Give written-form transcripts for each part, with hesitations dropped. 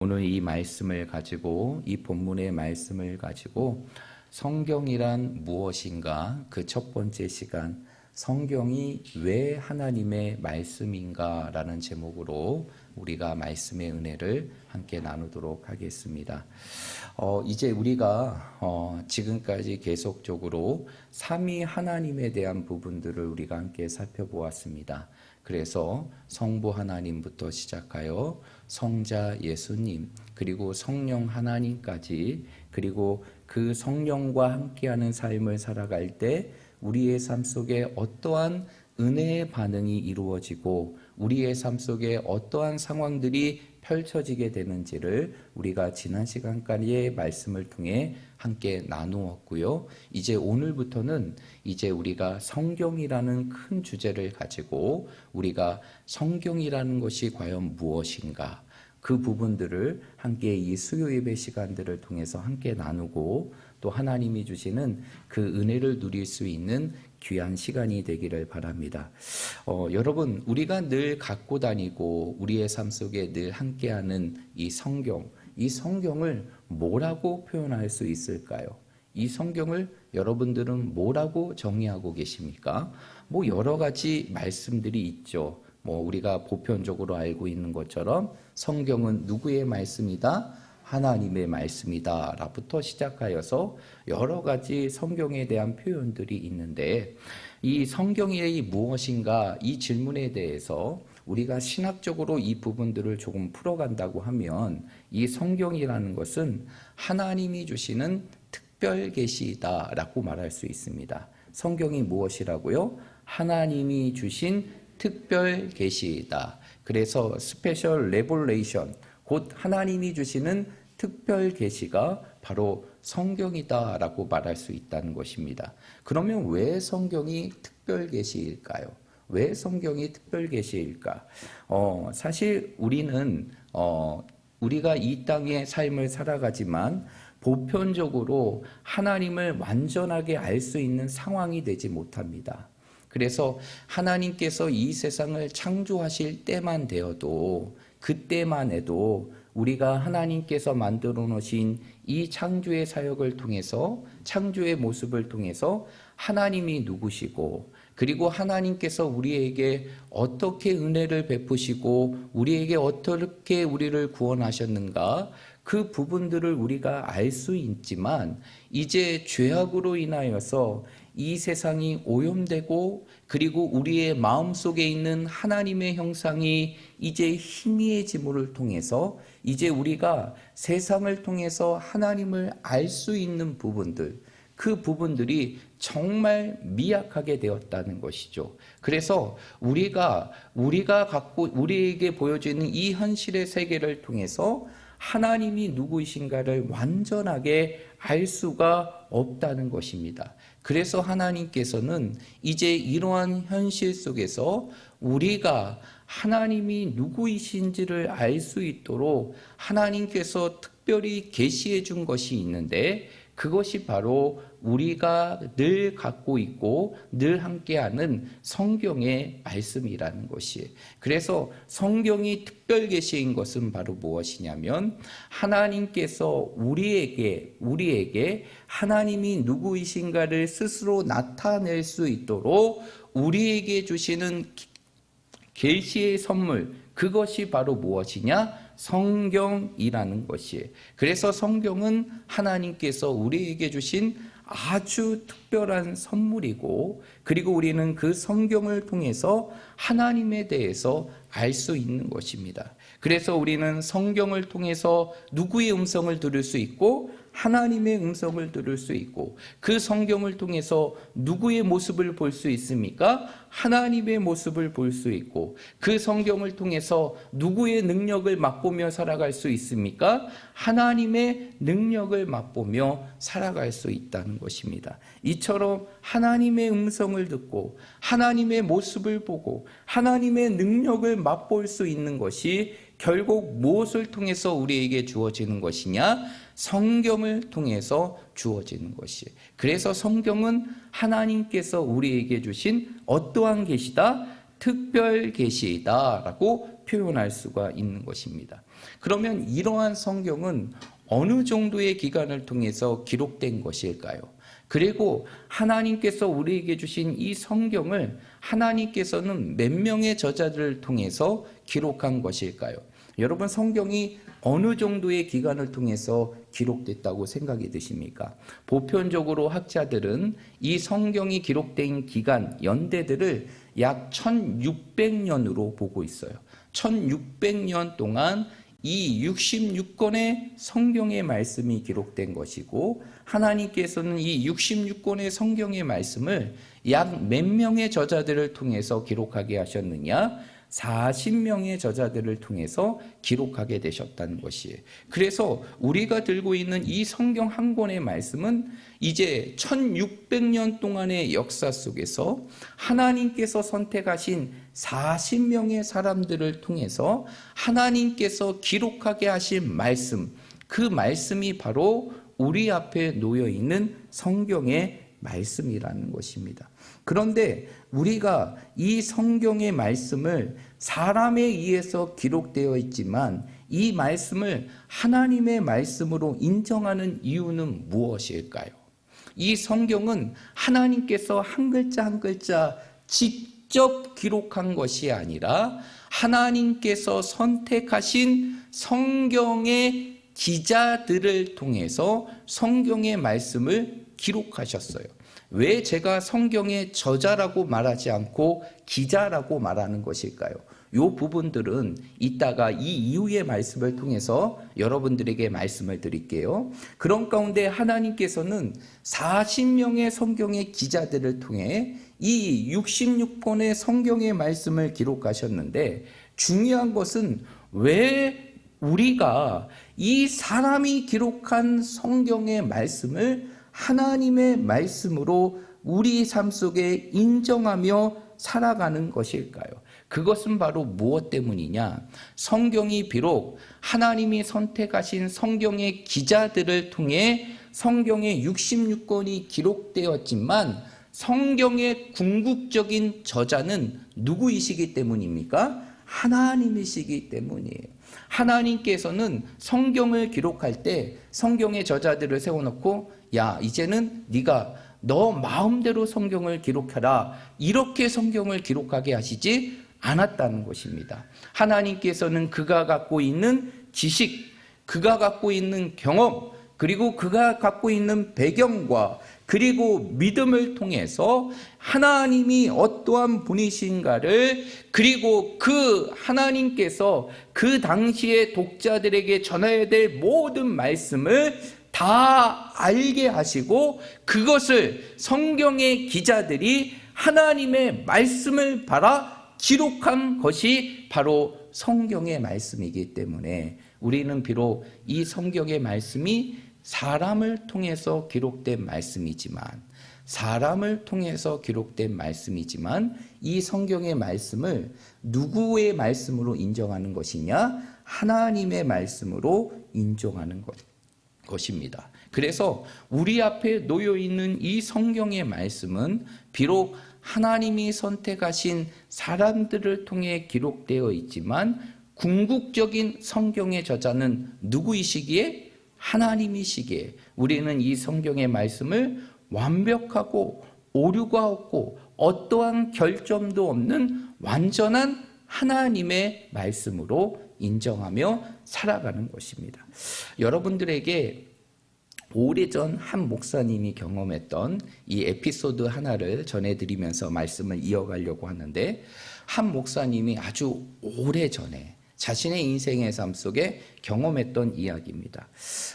오늘 이 말씀을 가지고, 이 본문의 말씀을 가지고 성경이란 무엇인가, 그 첫 번째 시간, 성경이 왜 하나님의 말씀인가 라는 제목으로 우리가 말씀의 은혜를 함께 나누도록 하겠습니다. 이제 우리가 지금까지 계속적으로 삼위 하나님에 대한 부분들을 우리가 함께 살펴보았습니다. 그래서 성부 하나님부터 시작하여 성자 예수님, 그리고 성령 하나님까지, 그리고 그 성령과 함께하는 삶을 살아갈 때 우리의 삶 속에 어떠한 은혜의 반응이 이루어지고 우리의 삶 속에 어떠한 상황들이 펼쳐지게 되는지를 우리가 지난 시간까지의 말씀을 통해 함께 나누었고요. 이제 오늘부터는 이제 우리가 성경이라는 큰 주제를 가지고 우리가 성경이라는 것이 과연 무엇인가, 그 부분들을 함께 이 수요 예배 시간들을 통해서 함께 나누고 또 하나님이 주시는 그 은혜를 누릴 수 있는 귀한 시간이 되기를 바랍니다. 여러분, 우리가 늘 갖고 다니고 우리의 삶 속에 늘 함께하는 이 성경을 뭐라고 표현할 수 있을까요? 이 성경을 여러분들은 뭐라고 정의하고 계십니까? 여러 가지 말씀들이 있죠. 우리가 보편적으로 알고 있는 것처럼 성경은 누구의 말씀이다? 하나님의 말씀이다 라부터 시작하여서 여러 가지 성경에 대한 표현들이 있는데, 이 성경이 무엇인가, 이 질문에 대해서 우리가 신학적으로 이 부분들을 조금 풀어간다고 하면, 이 성경이라는 것은 하나님이 주시는 특별 계시다 라고 말할 수 있습니다. 성경이 무엇이라고요? 하나님이 주신 특별 계시이다. 그래서 스페셜 레볼레이션, 곧 하나님이 주시는 특별 계시가 바로 성경이다라고 말할 수 있다는 것입니다. 그러면 왜 성경이 특별 계시일까요? 왜 성경이 특별 계시일까? 사실 우리는 우리가 이 땅의 삶을 살아가지만 보편적으로 하나님을 완전하게 알 수 있는 상황이 되지 못합니다. 그래서 하나님께서 이 세상을 창조하실 때만 되어도, 그때만 해도 우리가 하나님께서 만들어 놓으신 이 창조의 사역을 통해서, 창조의 모습을 통해서 하나님이 누구시고, 그리고 하나님께서 우리에게 어떻게 은혜를 베푸시고 우리에게 어떻게 우리를 구원하셨는가, 그 부분들을 우리가 알 수 있지만, 이제 죄악으로 인하여서 이 세상이 오염되고, 그리고 우리의 마음속에 있는 하나님의 형상이 이제 희미해짐을 통해서 이제 우리가 세상을 통해서 하나님을 알 수 있는 부분들, 그 부분들이 정말 미약하게 되었다는 것이죠. 그래서 우리가 갖고 우리에게 보여지는 이 현실의 세계를 통해서 하나님이 누구이신가를 완전하게 알 수가 없다는 것입니다. 그래서 하나님께서는 이제 이러한 현실 속에서 우리가 하나님이 누구이신지를 알 수 있도록 하나님께서 특별히 계시해 준 것이 있는데, 그것이 바로 우리가 늘 갖고 있고 늘 함께하는 성경의 말씀이라는 것이에요. 그래서 성경이 특별 계시인 것은 바로 무엇이냐면, 하나님께서 우리에게 하나님이 누구이신가를 스스로 나타낼 수 있도록 우리에게 주시는 계시의 선물, 그것이 바로 무엇이냐? 성경이라는 것이에요. 그래서 성경은 하나님께서 우리에게 주신 아주 특별한 선물이고, 그리고 우리는 그 성경을 통해서 하나님에 대해서 알 수 있는 것입니다. 그래서 우리는 성경을 통해서 누구의 음성을 들을 수 있고 하나님의 음성을 들을 수 있고, 그 성경을 통해서 누구의 모습을 볼 수 있습니까? 하나님의 모습을 볼 수 있고, 그 성경을 통해서 누구의 능력을 맛보며 살아갈 수 있습니까? 하나님의 능력을 맛보며 살아갈 수 있다는 것입니다. 이처럼 하나님의 음성을 듣고 하나님의 모습을 보고 하나님의 능력을 맛볼 수 있는 것이 결국 무엇을 통해서 우리에게 주어지는 것이냐? 성경을 통해서 주어지는 것이에요. 그래서 성경은 하나님께서 우리에게 주신 어떠한 계시다? 특별 계시다라고 표현할 수가 있는 것입니다. 그러면 이러한 성경은 어느 정도의 기간을 통해서 기록된 것일까요? 그리고 하나님께서 우리에게 주신 이 성경을 하나님께서는 몇 명의 저자들을 통해서 기록한 것일까요? 여러분, 성경이 어느 정도의 기간을 통해서 기록됐다고 생각이 드십니까? 보편적으로 학자들은 이 성경이 기록된 기간, 연대들을 약 1600년으로 보고 있어요. 1600년 동안 이 66권의 성경의 말씀이 기록된 것이고, 하나님께서는 이 66권의 성경의 말씀을 약 몇 명의 저자들을 통해서 기록하게 하셨느냐? 40명의 저자들을 통해서 기록하게 되셨다는 것이에요. 그래서 우리가 들고 있는 이 성경 한 권의 말씀은 이제 1600년 동안의 역사 속에서 하나님께서 선택하신 40명의 사람들을 통해서 하나님께서 기록하게 하신 말씀, 그 말씀이 바로 우리 앞에 놓여 있는 성경의 말씀이라는 것입니다. 그런데 우리가 이 성경의 말씀을 사람에 의해서 기록되어 있지만 이 말씀을 하나님의 말씀으로 인정하는 이유는 무엇일까요? 이 성경은 하나님께서 한 글자 한 글자 직접 기록한 것이 아니라 하나님께서 선택하신 성경의 기자들을 통해서 성경의 말씀을 기록하셨어요. 왜 제가 성경의 저자라고 말하지 않고 기자라고 말하는 것일까요? 이 부분들은 이따가 이 이후의 말씀을 통해서 여러분들에게 말씀을 드릴게요. 그런 가운데 하나님께서는 40명의 성경의 기자들을 통해 이 66권의 성경의 말씀을 기록하셨는데, 중요한 것은 왜 우리가 이 사람이 기록한 성경의 말씀을 하나님의 말씀으로 우리 삶 속에 인정하며 살아가는 것일까요? 그것은 바로 무엇 때문이냐? 성경이 비록 하나님이 선택하신 성경의 기자들을 통해 성경의 66권이 기록되었지만 성경의 궁극적인 저자는 누구이시기 때문입니까? 하나님이시기 때문이에요. 하나님께서는 성경을 기록할 때 성경의 저자들을 세워놓고, 야, 이제는 네가 너 마음대로 성경을 기록하라, 이렇게 성경을 기록하게 하시지 않았다는 것입니다. 하나님께서는 그가 갖고 있는 지식, 그가 갖고 있는 경험, 그리고 그가 갖고 있는 배경과 그리고 믿음을 통해서 하나님이 어떠한 분이신가를, 그리고 그 하나님께서 그 당시의 독자들에게 전해야 될 모든 말씀을 다 알게 하시고, 그것을 성경의 기자들이 하나님의 말씀을 바라 기록한 것이 바로 성경의 말씀이기 때문에 우리는 비록 이 성경의 말씀이 사람을 통해서 기록된 말씀이지만 이 성경의 말씀을 누구의 말씀으로 인정하는 것이냐? 하나님의 말씀으로 인정하는 것입니다. 그래서 우리 앞에 놓여 있는 이 성경의 말씀은 비록 하나님이 선택하신 사람들을 통해 기록되어 있지만 궁극적인 성경의 저자는 누구이시기에? 하나님이시기에 우리는 이 성경의 말씀을 완벽하고 오류가 없고 어떠한 결점도 없는 완전한 하나님의 말씀으로 인정하며 살아가는 것입니다. 여러분들에게 오래전 한 목사님이 경험했던 이 에피소드 하나를 전해드리면서 말씀을 이어가려고 하는데, 한 목사님이 아주 오래전에 자신의 인생의 삶 속에 경험했던 이야기입니다.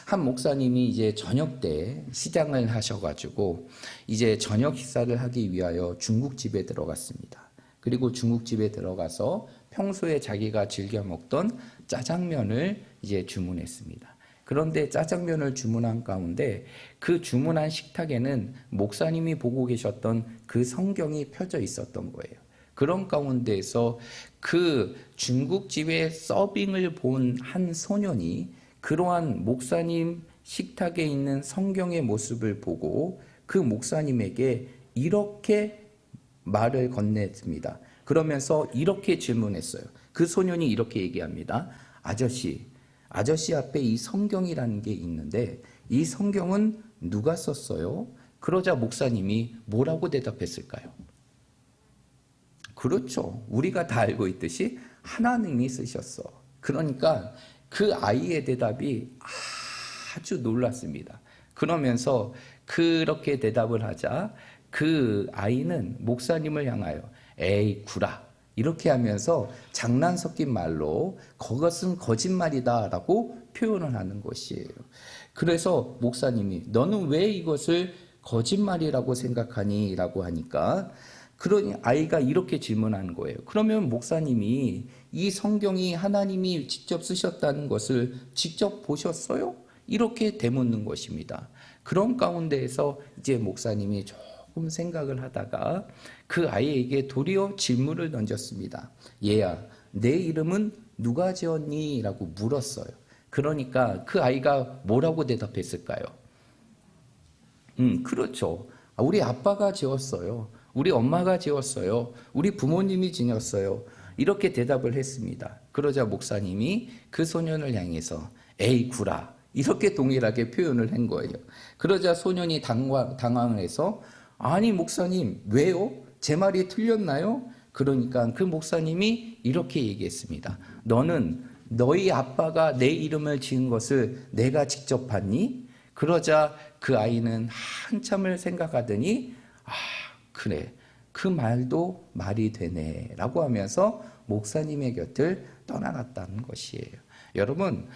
한 목사님이 이제 저녁 때 시장을 하셔가지고 이제 저녁 식사를 하기 위하여 중국집에 들어갔습니다. 그리고 중국집에 들어가서 평소에 자기가 즐겨 먹던 짜장면을 이제 주문했습니다. 그런데 짜장면을 주문한 가운데 그 주문한 식탁에는 목사님이 보고 계셨던 그 성경이 펴져 있었던 거예요. 그런 가운데에서 그 중국집의 서빙을 본 한 소년이 그러한 목사님 식탁에 있는 성경의 모습을 보고 그 목사님에게 이렇게 말을 건넸습니다. 그러면서 이렇게 질문했어요. 그 소년이 이렇게 얘기합니다. 아저씨, 아저씨 앞에 이 성경이라는 게 있는데 이 성경은 누가 썼어요? 그러자 목사님이 뭐라고 대답했을까요? 그렇죠. 우리가 다 알고 있듯이 하나님이 쓰셨어. 그러니까 그 아이의 대답이 아주 놀랐습니다. 그러면서 그렇게 대답을 하자 그 아이는 목사님을 향하여 에이 구라 이렇게 하면서 장난 섞인 말로 그것은 거짓말이다 라고 표현을 하는 것이에요. 그래서 목사님이 너는 왜 이것을 거짓말이라고 생각하니? 라고 하니까 그러니 아이가 이렇게 질문하는 거예요. 그러면 목사님이 이 성경이 하나님이 직접 쓰셨다는 것을 직접 보셨어요? 이렇게 되묻는 것입니다. 그런 가운데에서 이제 목사님이 조금 생각을 하다가 그 아이에게 도리어 질문을 던졌습니다. 얘야, 내 이름은 누가 지었니? 라고 물었어요. 그러니까 그 아이가 뭐라고 대답했을까요? 그렇죠. 우리 아빠가 지었어요. 우리 엄마가 지었어요. 우리 부모님이 지었어요. 이렇게 대답을 했습니다. 그러자 목사님이 그 소년을 향해서 에이 구라 이렇게 동일하게 표현을 한 거예요. 그러자 소년이 당황을 해서 아니 목사님 왜요? 제 말이 틀렸나요? 그러니까 그 목사님이 이렇게 얘기했습니다. 너는 너희 아빠가 내 이름을 지은 것을 내가 직접 봤니? 그러자 그 아이는 한참을 생각하더니 그래 그 말도 말이 되네 라고 하면서 목사님의 곁을 떠나갔다는 것이에요. 여러분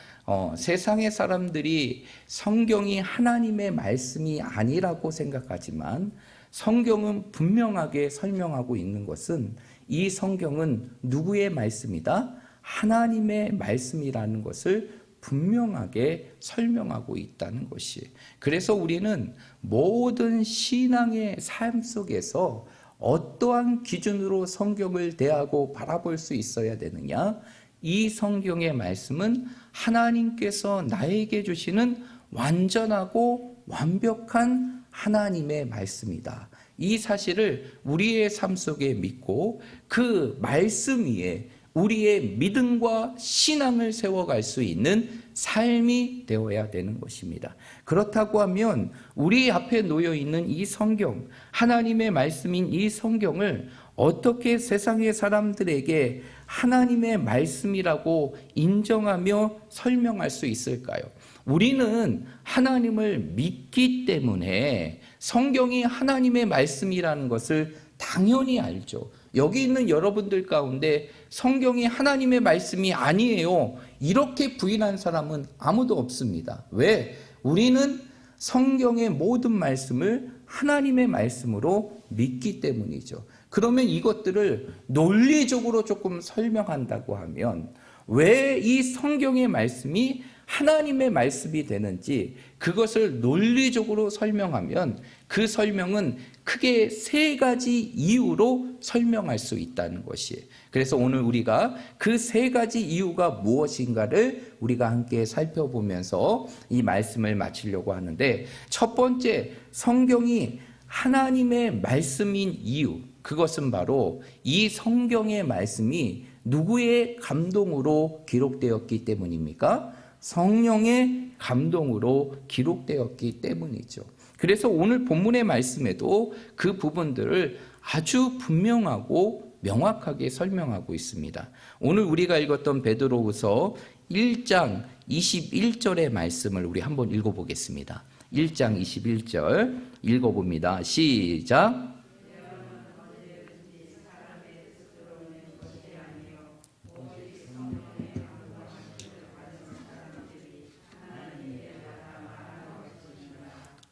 세상의 사람들이 성경이 하나님의 말씀이 아니라고 생각하지만 성경은 분명하게 설명하고 있는 것은 이 성경은 누구의 말씀이다? 하나님의 말씀이라는 것을 분명하게 설명하고 있다는 것이. 그래서 우리는 모든 신앙의 삶 속에서 어떠한 기준으로 성경을 대하고 바라볼 수 있어야 되느냐? 이 성경의 말씀은 하나님께서 나에게 주시는 완전하고 완벽한 하나님의 말씀이다. 이 사실을 우리의 삶 속에 믿고 그 말씀 위에 우리의 믿음과 신앙을 세워갈 수 있는 삶이 되어야 되는 것입니다. 그렇다고 하면 우리 앞에 놓여 있는 이 성경, 하나님의 말씀인 이 성경을 어떻게 세상의 사람들에게 하나님의 말씀이라고 인정하며 설명할 수 있을까요? 우리는 하나님을 믿기 때문에 성경이 하나님의 말씀이라는 것을 당연히 알죠. 여기 있는 여러분들 가운데 성경이 하나님의 말씀이 아니에요 이렇게 부인한 사람은 아무도 없습니다. 왜? 우리는 성경의 모든 말씀을 하나님의 말씀으로 믿기 때문이죠. 그러면 이것들을 논리적으로 조금 설명한다고 하면 왜 이 성경의 말씀이 하나님의 말씀이 되는지 그것을 논리적으로 설명하면 그 설명은 크게 세 가지 이유로 설명할 수 있다는 것이에요. 그래서 오늘 우리가 그 세 가지 이유가 무엇인가를 우리가 함께 살펴보면서 이 말씀을 마치려고 하는데 첫 번째 성경이 하나님의 말씀인 이유 그것은 바로 이 성경의 말씀이 누구의 감동으로 기록되었기 때문입니까? 성령의 감동으로 기록되었기 때문이죠. 그래서 오늘 본문의 말씀에도 그 부분들을 아주 분명하고 명확하게 설명하고 있습니다. 오늘 우리가 읽었던 베드로후서 1장 21절의 말씀을 우리 한번 읽어보겠습니다. 1장 21절 읽어봅니다. 시작.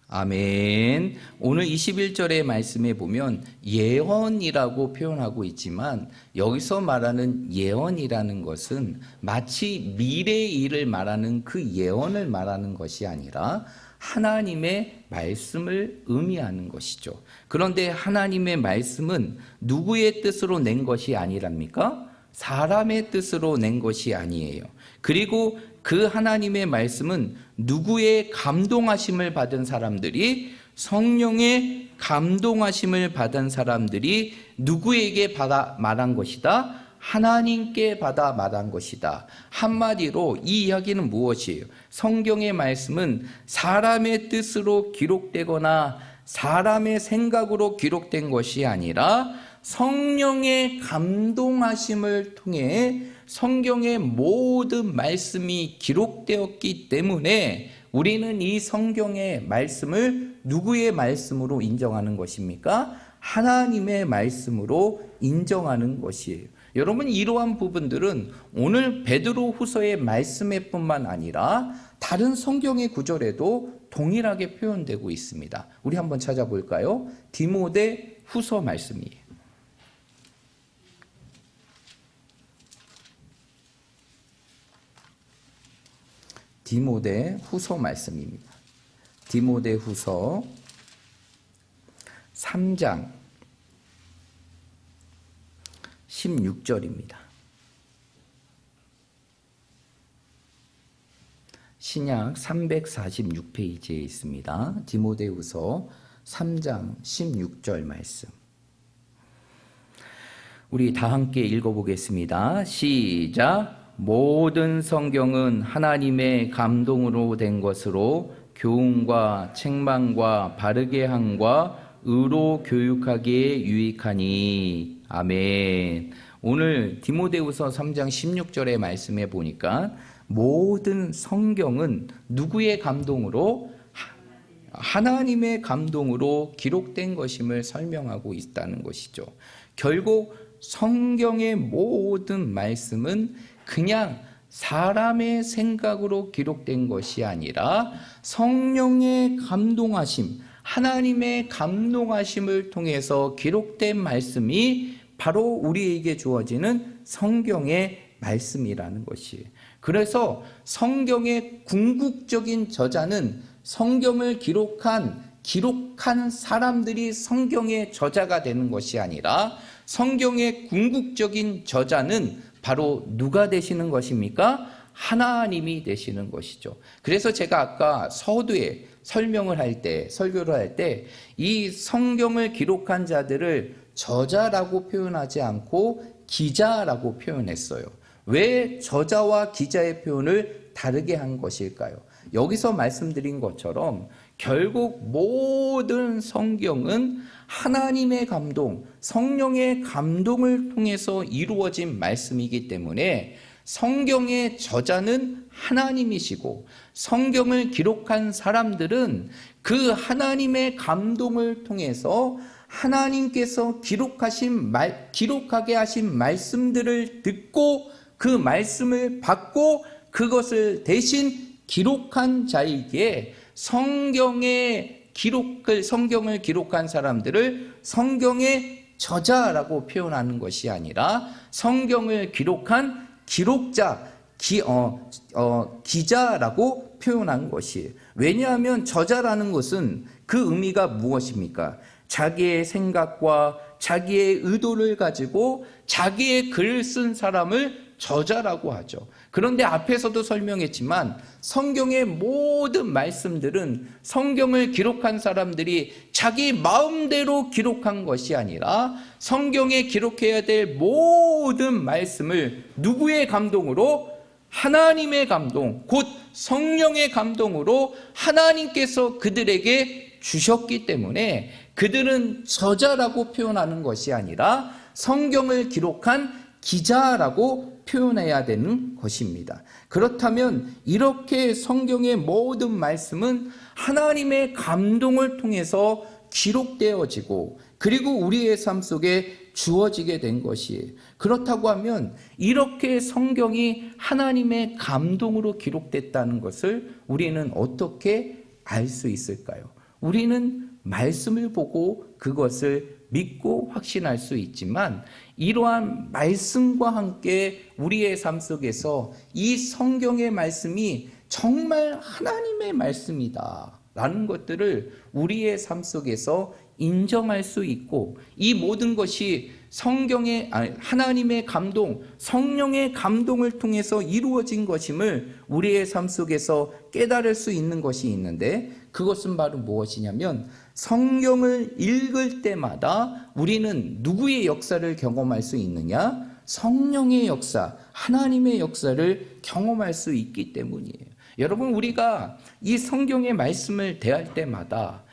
아멘. 오늘 21절의 말씀에 보면 예언이라고 표현하고 있지만 여기서 말하는 예언이라는 것은 마치 미래의 일을 말하는 그 예언을 말하는 것이 아니라 하나님의 말씀을 의미하는 것이죠. 그런데 하나님의 말씀은 누구의 뜻으로 낸 것이 아니랍니까? 사람의 뜻으로 낸 것이 아니에요. 그리고 그 하나님의 말씀은 누구의 감동하심을 받은 사람들이 성령의 감동하심을 받은 사람들이 누구에게 말한 것이다? 하나님께 받아 말한 것이다. 한마디로 이 이야기는 무엇이에요? 성경의 말씀은 사람의 뜻으로 기록되거나 사람의 생각으로 기록된 것이 아니라 성령의 감동하심을 통해 성경의 모든 말씀이 기록되었기 때문에 우리는 이 성경의 말씀을 누구의 말씀으로 인정하는 것입니까? 하나님의 말씀으로 인정하는 것이에요. 여러분, 이러한 부분들은 오늘 베드로 후서의 말씀에 뿐만 아니라 다른 성경의 구절에도 동일하게 표현되고 있습니다. 우리 한번 찾아볼까요? 디모데 후서 말씀이에요. 디모데 후서 말씀입니다. 디모데 후서 3장 16절입니다. 신약 346페이지에 있습니다. 디모데 후서 3장 16절 말씀. 우리 다 함께 읽어보겠습니다. 시작. 모든 성경은 하나님의 감동으로 된 것으로 교훈과 책망과 바르게 함과 의로 교육하기에 유익하니. 아멘. 오늘 디모데후서 3장 16절의 말씀에 보니까 모든 성경은 누구의 감동으로? 하나님의 감동으로 기록된 것임을 설명하고 있다는 것이죠. 결국 성경의 모든 말씀은 그냥 사람의 생각으로 기록된 것이 아니라 성령의 감동하심, 하나님의 감동하심을 통해서 기록된 말씀이 바로 우리에게 주어지는 성경의 말씀이라는 것이에요. 그래서 성경의 궁극적인 저자는 성경을 기록한 사람들이 성경의 저자가 되는 것이 아니라 성경의 궁극적인 저자는 바로 누가 되시는 것입니까? 하나님이 되시는 것이죠. 그래서 제가 아까 서두에 설교를 할 때 이 성경을 기록한 자들을 저자라고 표현하지 않고 기자라고 표현했어요. 왜 저자와 기자의 표현을 다르게 한 것일까요? 여기서 말씀드린 것처럼 결국 모든 성경은 하나님의 감동, 성령의 감동을 통해서 이루어진 말씀이기 때문에 성경의 저자는 하나님이시고 성경을 기록한 사람들은 그 하나님의 감동을 통해서 하나님께서 기록하게 하신 말씀들을 듣고 그 말씀을 받고 그것을 대신 기록한 자에게 성경을 기록한 사람들을 성경의 저자라고 표현하는 것이 아니라 성경을 기록한 기록자, 기자라고 표현한 것이에요. 왜냐하면 저자라는 것은 그 의미가 무엇입니까? 자기의 생각과 자기의 의도를 가지고 자기의 글을 쓴 사람을 저자라고 하죠. 그런데 앞에서도 설명했지만 성경의 모든 말씀들은 성경을 기록한 사람들이 자기 마음대로 기록한 것이 아니라 성경에 기록해야 될 모든 말씀을 누구의 감동으로? 하나님의 감동, 곧 성령의 감동으로 하나님께서 그들에게 주셨기 때문에 그들은 저자라고 표현하는 것이 아니라 성경을 기록한 기자라고 표현해야 되는 것입니다. 그렇다면 이렇게 성경의 모든 말씀은 하나님의 감동을 통해서 기록되어지고 그리고 우리의 삶 속에 주어지게 된 것이에요. 그렇다고 하면 이렇게 성경이 하나님의 감동으로 기록됐다는 것을 우리는 어떻게 알 수 있을까요? 우리는 말씀을 보고 그것을 믿고 확신할 수 있지만 이러한 말씀과 함께 우리의 삶 속에서 이 성경의 말씀이 정말 하나님의 말씀이다 라는 것들을 우리의 삶 속에서 인정할 수 있고 이 모든 것이 하나님의 감동, 성령의 감동을 통해서 이루어진 것임을 우리의 삶 속에서 깨달을 수 있는 것이 있는데 그것은 바로 무엇이냐면 성경을 읽을 때마다 우리는 누구의 역사를 경험할 수 있느냐? 성령의 역사, 하나님의 역사를 경험할 수 있기 때문이에요. 여러분, 우리가 이 성경의 말씀을 대할 때마다,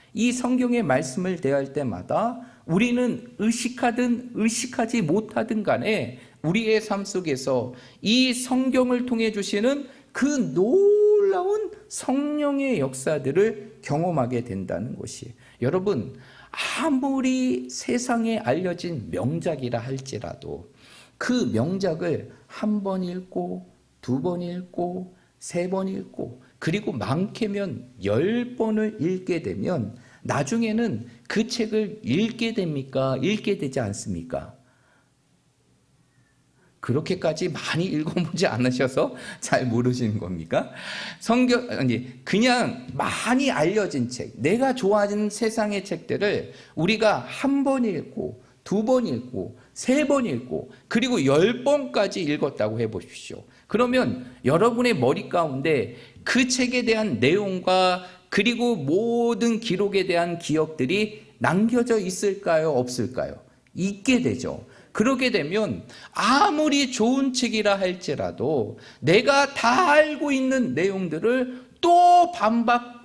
우리는 의식하든 의식하지 못하든 간에 우리의 삶 속에서 이 성경을 통해 주시는 그 놀라운 성령의 역사들을 경험하게 된다는 것이, 여러분, 아무리 세상에 알려진 명작이라 할지라도 그 명작을 한 번 읽고, 두 번 읽고, 세 번 읽고, 그리고 많게면 10번을 읽게 되면 나중에는 그 책을 읽게 됩니까? 읽게 되지 않습니까? 그렇게까지 많이 읽어보지 않으셔서 잘 모르시는 겁니까? 그냥 많이 알려진 책, 내가 좋아하는 세상의 책들을 우리가 한 번 읽고, 두 번 읽고, 세 번 읽고, 그리고 10번까지 읽었다고 해보십시오. 그러면 여러분의 머리 가운데 그 책에 대한 내용과 그리고 모든 기록에 대한 기억들이 남겨져 있을까요? 없을까요? 있게 되죠. 그러게 되면 아무리 좋은 책이라 할지라도 내가 다 알고 있는 내용들을 또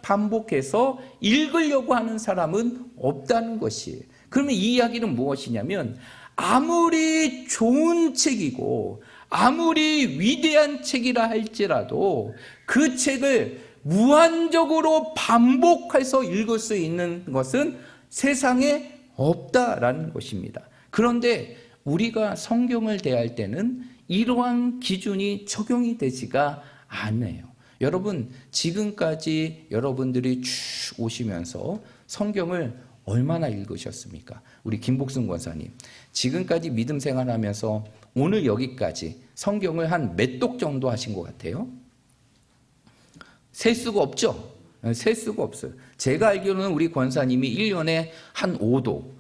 반복해서 읽으려고 하는 사람은 없다는 것이에요. 그러면 이 이야기는 무엇이냐면, 아무리 좋은 책이고 아무리 위대한 책이라 할지라도 그 책을 무한적으로 반복해서 읽을 수 있는 것은 세상에 없다라는 것입니다. 그런데 우리가 성경을 대할 때는 이러한 기준이 적용이 되지가 않아요. 여러분, 지금까지 여러분들이 쭉 오시면서 성경을 얼마나 읽으셨습니까? 우리 김복순 권사님, 지금까지 믿음 생활하면서 오늘 여기까지 성경을 한 몇 독 정도 하신 것 같아요? 셀 수가 없죠? 셀 수가 없어요. 제가 알기로는 우리 권사님이 1년에 한 5독,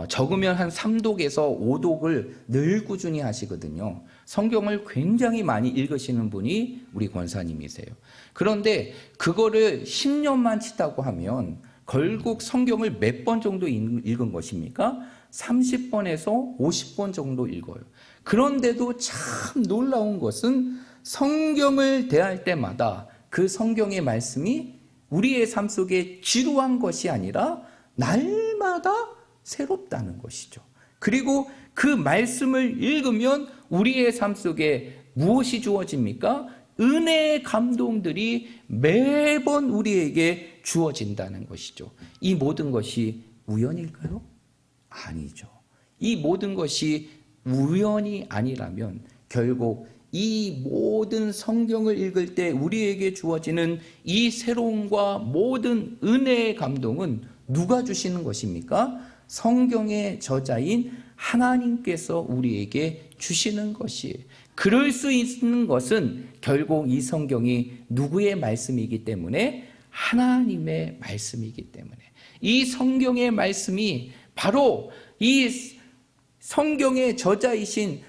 적으면 한 3독에서 5독을 늘 꾸준히 하시거든요. 성경을 굉장히 많이 읽으시는 분이 우리 권사님이세요. 그런데 그거를 10년만 치다고 하면 결국 성경을 몇 번 정도 읽은 것입니까? 30번에서 50번 정도 읽어요. 그런데도 참 놀라운 것은 성경을 대할 때마다 그 성경의 말씀이 우리의 삶 속에 지루한 것이 아니라 날마다 새롭다는 것이죠. 그리고 그 말씀을 읽으면 우리의 삶 속에 무엇이 주어집니까? 은혜의 감동들이 매번 우리에게 주어진다는 것이죠. 이 모든 것이 우연일까요? 아니죠. 이 모든 것이 우연이 아니라면 결국 이 모든 성경을 읽을 때 우리에게 주어지는 이 새로움과 모든 은혜의 감동은 누가 주시는 것입니까? 성경의 저자인 하나님께서 우리에게 주시는 것이에요. 그럴 수 있는 것은 결국 이 성경이 누구의 말씀이기 때문에? 하나님의 말씀이기 때문에. 이 성경의 말씀이 바로 이 성경의 저자이신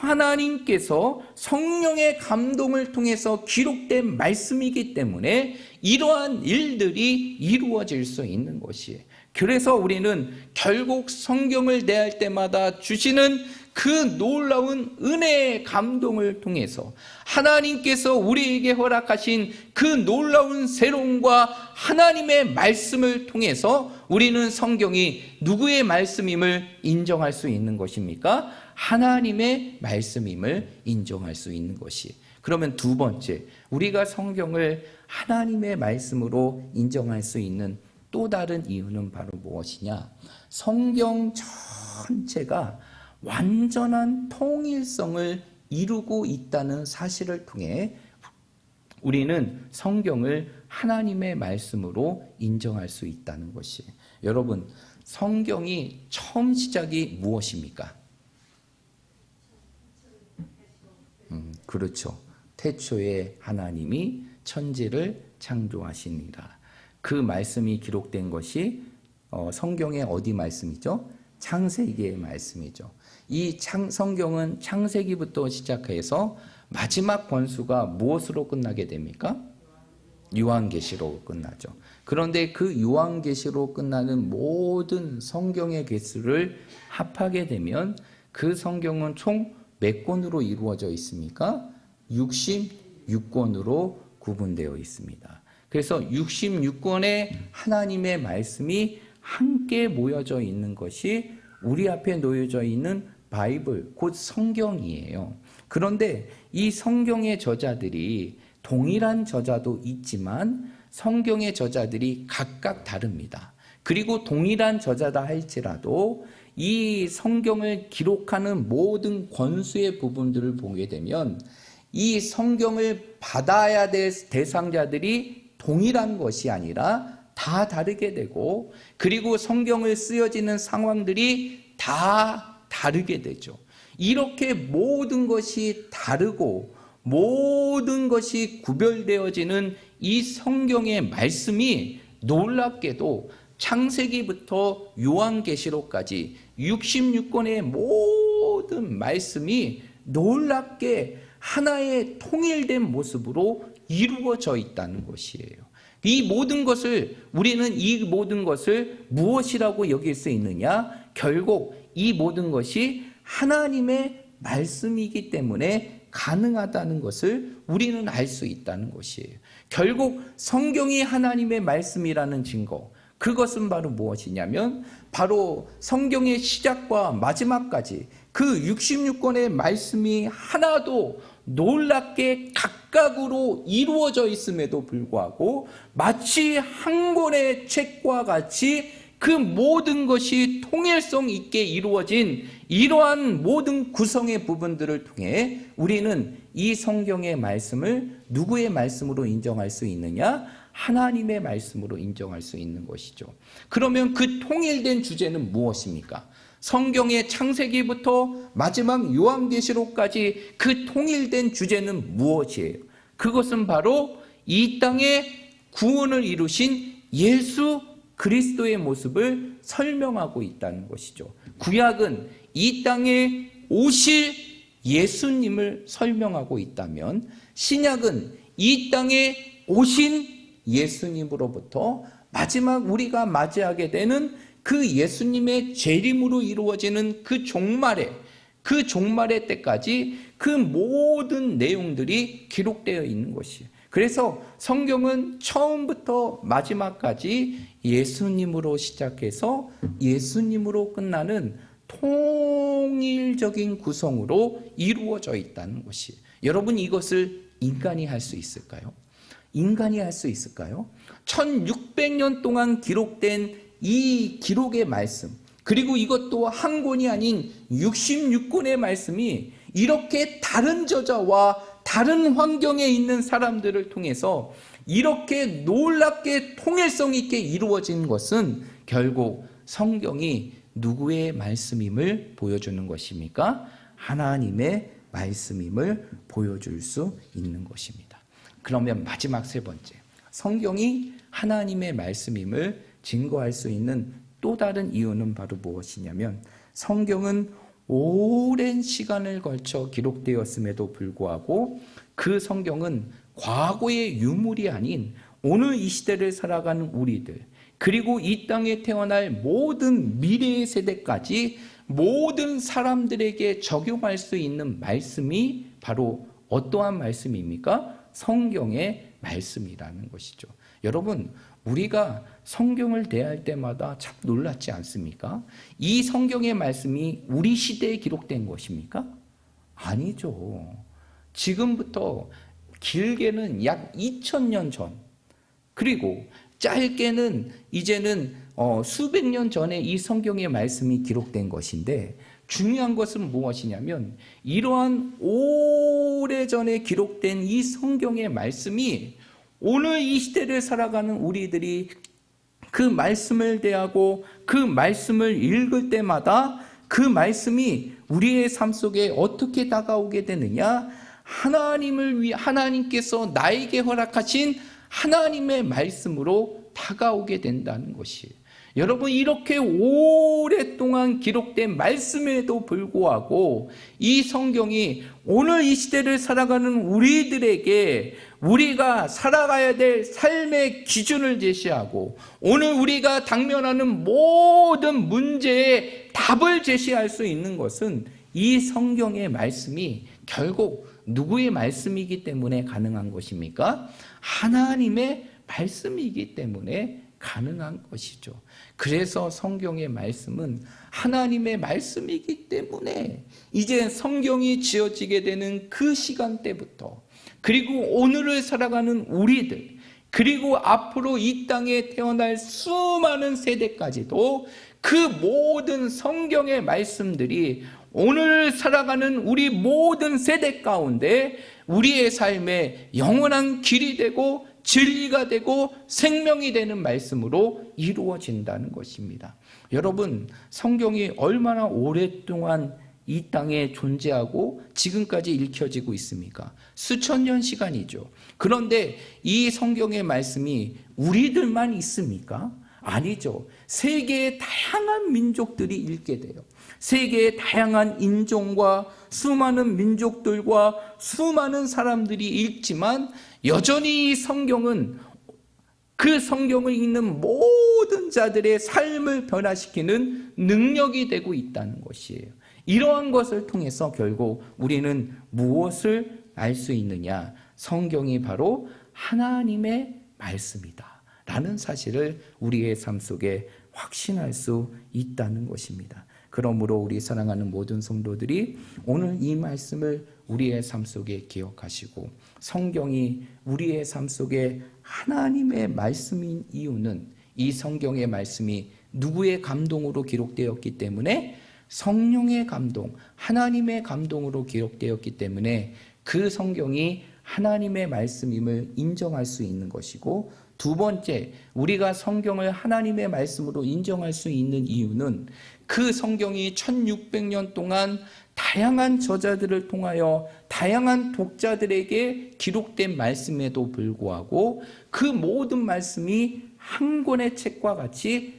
하나님께서 성령의 감동을 통해서 기록된 말씀이기 때문에 이러한 일들이 이루어질 수 있는 것이에요. 그래서 우리는 결국 성경을 대할 때마다 주시는 그 놀라운 은혜의 감동을 통해서 하나님께서 우리에게 허락하신 그 놀라운 새로움과 하나님의 말씀을 통해서 우리는 성경이 누구의 말씀임을 인정할 수 있는 것입니까? 하나님의 말씀임을 인정할 수 있는 것이. 그러면 두 번째, 우리가 성경을 하나님의 말씀으로 인정할 수 있는 또 다른 이유는 바로 무엇이냐? 성경 전체가 완전한 통일성을 이루고 있다는 사실을 통해 우리는 성경을 하나님의 말씀으로 인정할 수 있다는 것이. 여러분, 성경이 처음 시작이 무엇입니까? 그렇죠. 태초에 하나님이 천지를 창조하시니라. 그 말씀이 기록된 것이 성경의 어디 말씀이죠? 창세기의 말씀이죠. 이 성경은 창세기부터 시작해서 마지막 권수가 무엇으로 끝나게 됩니까? 요한계시로 끝나죠. 그런데 그 요한계시로 끝나는 모든 성경의 개수를 합하게 되면 그 성경은 총 몇 권으로 이루어져 있습니까? 66권으로 구분되어 있습니다. 그래서 66권의 하나님의 말씀이 함께 모여져 있는 것이 우리 앞에 놓여져 있는 바이블, 곧 성경이에요. 그런데 이 성경의 저자들이 동일한 저자도 있지만 성경의 저자들이 각각 다릅니다. 그리고 동일한 저자다 할지라도 이 성경을 기록하는 모든 권수의 부분들을 보게 되면 이 성경을 받아야 될 대상자들이 동일한 것이 아니라 다 다르게 되고, 그리고 성경을 쓰여지는 상황들이 다 다르게 되죠. 이렇게 모든 것이 다르고 모든 것이 구별되어지는 이 성경의 말씀이 놀랍게도 창세기부터 요한계시록까지 66권의 모든 말씀이 놀랍게 하나의 통일된 모습으로 이루어져 있다는 것이에요. 이 모든 것을, 우리는 이 모든 것을 무엇이라고 여길 수 있느냐? 결국 이 모든 것이 하나님의 말씀이기 때문에 가능하다는 것을 우리는 알 수 있다는 것이에요. 결국 성경이 하나님의 말씀이라는 증거, 그것은 바로 무엇이냐면 바로 성경의 시작과 마지막까지 그 66권의 말씀이 하나도 놀랍게 각각으로 이루어져 있음에도 불구하고 마치 한 권의 책과 같이 그 모든 것이 통일성 있게 이루어진 이러한 모든 구성의 부분들을 통해 우리는 이 성경의 말씀을 누구의 말씀으로 인정할 수 있느냐? 하나님의 말씀으로 인정할 수 있는 것이죠. 그러면 그 통일된 주제는 무엇입니까? 성경의 창세기부터 마지막 요한계시록까지 그 통일된 주제는 무엇이에요? 그것은 바로 이 땅에 구원을 이루신 예수 그리스도의 모습을 설명하고 있다는 것이죠. 구약은 이 땅에 오실 예수님을 설명하고 있다면 신약은 이 땅에 오신 예수님으로부터 마지막 우리가 맞이하게 되는 그 예수님의 재림으로 이루어지는 그 종말의 때까지 그 모든 내용들이 기록되어 있는 것이에요. 그래서 성경은 처음부터 마지막까지 예수님으로 시작해서 예수님으로 끝나는 통일적인 구성으로 이루어져 있다는 것이에요. 여러분, 이것을 인간이 할 수 있을까요? 인간이 할 수 있을까요? 1600년 동안 기록된 이 기록의 말씀, 그리고 이것도 한 권이 아닌 66권의 말씀이 이렇게 다른 저자와 다른 환경에 있는 사람들을 통해서 이렇게 놀랍게 통일성 있게 이루어진 것은 결국 성경이 누구의 말씀임을 보여주는 것입니까? 하나님의 말씀임을 보여줄 수 있는 것입니다. 그러면 마지막 세 번째, 성경이 하나님의 말씀임을 증거할 수 있는 또 다른 이유는 바로 무엇이냐면 성경은 오랜 시간을 걸쳐 기록되었음에도 불구하고 그 성경은 과거의 유물이 아닌 오늘 이 시대를 살아가는 우리들, 그리고 이 땅에 태어날 모든 미래의 세대까지 모든 사람들에게 적용할 수 있는 말씀이 바로 어떠한 말씀입니까? 성경의 말씀이라는 것이죠. 여러분, 우리가 성경을 대할 때마다 참 놀랐지 않습니까? 이 성경의 말씀이 우리 시대에 기록된 것입니까? 아니죠. 지금부터 길게는 약 2000년 전, 그리고 짧게는 이제는 수백 년 전에 이 성경의 말씀이 기록된 것인데, 중요한 것은 무엇이냐면 이러한 오래전에 기록된 이 성경의 말씀이 오늘 이 시대를 살아가는 우리들이 그 말씀을 대하고 그 말씀을 읽을 때마다 그 말씀이 우리의 삶 속에 어떻게 다가오게 되느냐? 하나님께서 나에게 허락하신 하나님의 말씀으로 다가오게 된다는 것이에요. 여러분, 이렇게 오랫동안 기록된 말씀에도 불구하고 이 성경이 오늘 이 시대를 살아가는 우리들에게 우리가 살아가야 될 삶의 기준을 제시하고 오늘 우리가 당면하는 모든 문제에 답을 제시할 수 있는 것은 이 성경의 말씀이 결국 누구의 말씀이기 때문에 가능한 것입니까? 하나님의 말씀이기 때문에 가능한 것이죠. 그래서 성경의 말씀은 하나님의 말씀이기 때문에 이제 성경이 지어지게 되는 그 시간대부터, 그리고 오늘을 살아가는 우리들, 그리고 앞으로 이 땅에 태어날 수많은 세대까지도 그 모든 성경의 말씀들이 오늘 살아가는 우리 모든 세대 가운데 우리의 삶에 영원한 길이 되고 진리가 되고 생명이 되는 말씀으로 이루어진다는 것입니다. 여러분, 성경이 얼마나 오랫동안 이 땅에 존재하고 지금까지 읽혀지고 있습니까? 수천 년 시간이죠. 그런데 이 성경의 말씀이 우리들만 있습니까? 아니죠. 세계의 다양한 민족들이 읽게 돼요. 세계의 다양한 인종과 수많은 민족들과 수많은 사람들이 읽지만 여전히 이 성경은 그 성경을 읽는 모든 자들의 삶을 변화시키는 능력이 되고 있다는 것이에요. 이러한 것을 통해서 결국 우리는 무엇을 알 수 있느냐? 성경이 바로 하나님의 말씀이다 라는 사실을 우리의 삶 속에 확신할 수 있다는 것입니다. 그러므로 우리 사랑하는 모든 성도들이 오늘 이 말씀을 우리의 삶 속에 기억하시고, 성경이 우리의 삶 속에 하나님의 말씀인 이유는 이 성경의 말씀이 누구의 감동으로 기록되었기 때문에, 성령의 감동, 하나님의 감동으로 기록되었기 때문에 그 성경이 하나님의 말씀임을 인정할 수 있는 것이고, 두 번째, 우리가 성경을 하나님의 말씀으로 인정할 수 있는 이유는 그 성경이 1600년 동안 다양한 저자들을 통하여 다양한 독자들에게 기록된 말씀에도 불구하고 그 모든 말씀이 한 권의 책과 같이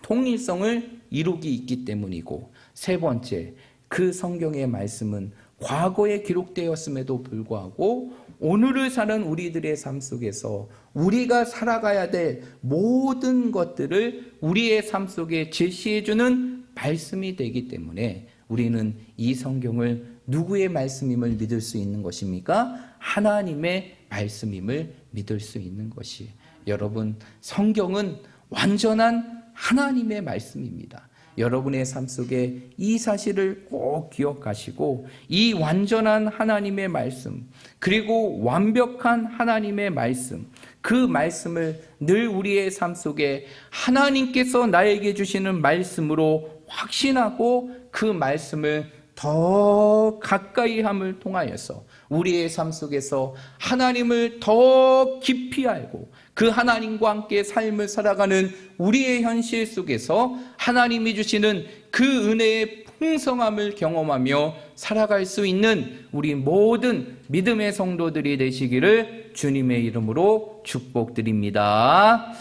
통일성을 이루기 있기 때문이고, 세 번째, 그 성경의 말씀은 과거에 기록되었음에도 불구하고 오늘을 사는 우리들의 삶 속에서 우리가 살아가야 될 모든 것들을 우리의 삶 속에 제시해주는 말씀이 되기 때문에 우리는 이 성경을 누구의 말씀임을 믿을 수 있는 것입니까? 하나님의 말씀임을 믿을 수 있는 것이. 여러분, 성경은 완전한 하나님의 말씀입니다. 여러분의 삶 속에 이 사실을 꼭 기억하시고, 이 완전한 하나님의 말씀, 그리고 완벽한 하나님의 말씀, 그 말씀을 늘 우리의 삶 속에 하나님께서 나에게 주시는 말씀으로 확신하고 그 말씀을 더 가까이 함을 통하여서 우리의 삶 속에서 하나님을 더 깊이 알고 그 하나님과 함께 삶을 살아가는 우리의 현실 속에서 하나님이 주시는 그 은혜의 풍성함을 경험하며 살아갈 수 있는 우리 모든 믿음의 성도들이 되시기를 주님의 이름으로 축복드립니다.